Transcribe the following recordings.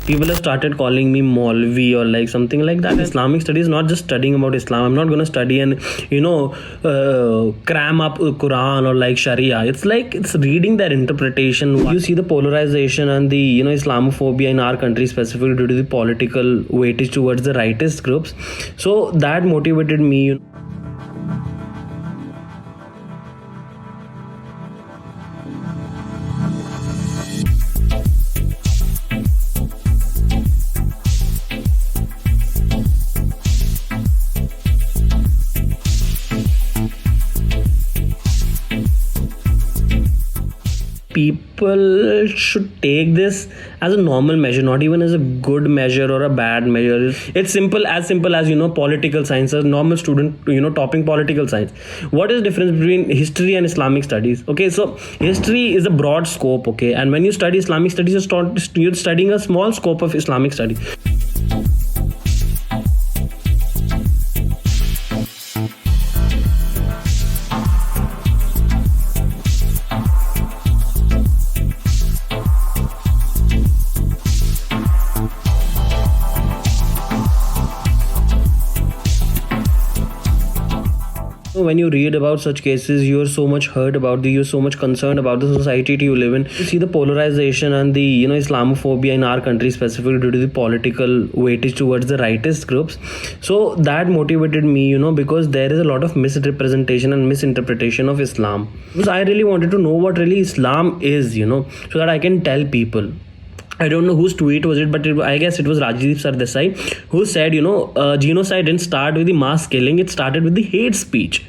People have started calling me Maulvi or like something like that. Islamic studies not just studying about Islam. I'm not going to study and cram up Quran or like Sharia. It's like it's reading their interpretation. You see the polarization and the Islamophobia in our country, specifically due to the political weightage towards the rightist groups. So that motivated me. People should take this as a normal measure, not even as a good measure or a bad measure. It's simple as political science. A normal student topping political science. What is the difference between history and Islamic studies? Okay, so history is a broad scope, okay, and when you study Islamic studies, you're studying a small scope of Islamic studies. When you read about such cases, you're so much hurt about you're so much concerned about the society you live in. You see the polarization and the Islamophobia in our country, specifically due to the political weightage towards the rightist groups. So that motivated me, because there is a lot of misrepresentation and misinterpretation of Islam. Because I really wanted to know what really Islam is, so that I can tell people. I don't know whose tweet was it, but I guess it was Rajdeep Sardesai who said, genocide didn't start with the mass killing, it started with the hate speech.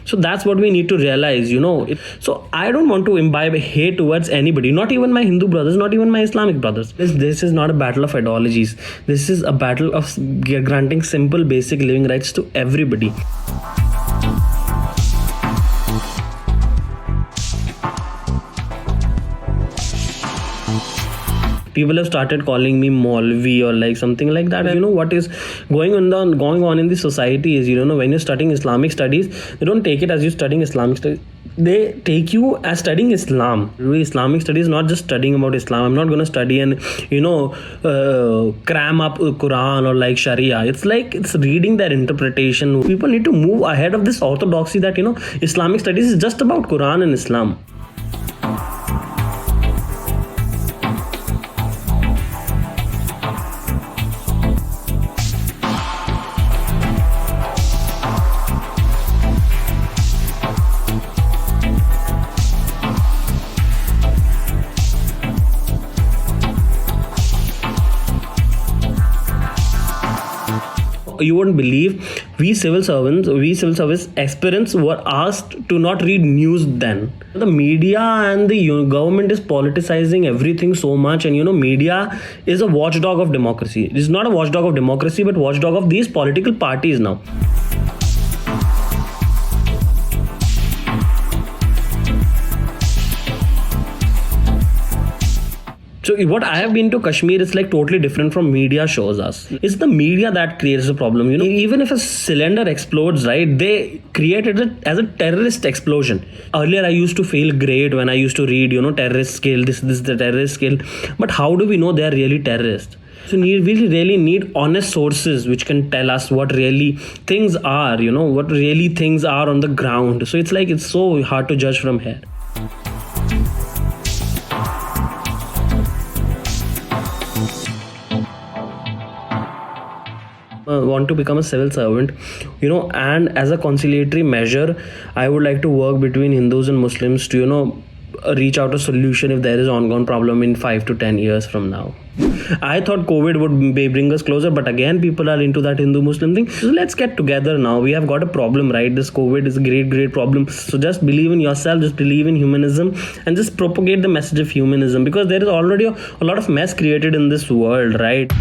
So that's what we need to realize, So I don't want to imbibe hate towards anybody, not even my Hindu brothers, not even my Islamic brothers. This is not a battle of ideologies. This is a battle of granting simple, basic living rights to everybody. People have started calling me Maulvi or like something like that. What is going on in the society is, when you're studying Islamic studies, they don't take it as you studying Islamic studies. They take you as studying Islam. Islamic studies not just studying about Islam. I'm not going to study and cram up Quran or like Sharia. It's like it's reading their interpretation. People need to move ahead of this orthodoxy that Islamic studies is just about Quran and Islam. You wouldn't believe we civil service aspirants were asked to not read news then. The media and the government is politicizing everything so much, and media is a watchdog of democracy. It is not a watchdog of democracy, but watchdog of these political parties now. So what I have been to Kashmir is like totally different from media shows us. It's the media that creates the problem. Even if a cylinder explodes, right, they created it as a terrorist explosion. Earlier, I used to feel great when I used to read, terrorist kill, this is the terrorist kill. But how do we know they are really terrorists? So we really need honest sources which can tell us what really things are, what really things are on the ground. So it's so hard to judge from here. Want to become a civil servant, and as a conciliatory measure, I would like to work between Hindus and Muslims to, reach out a solution if there is ongoing problem in 5 to 10 years from now. I thought COVID would bring us closer, but again, people are into that Hindu-Muslim thing. So let's get together now. We have got a problem, right? This COVID is a great problem. So just believe in yourself, just believe in humanism, and just propagate the message of humanism, because there is already a lot of mess created in this world, right?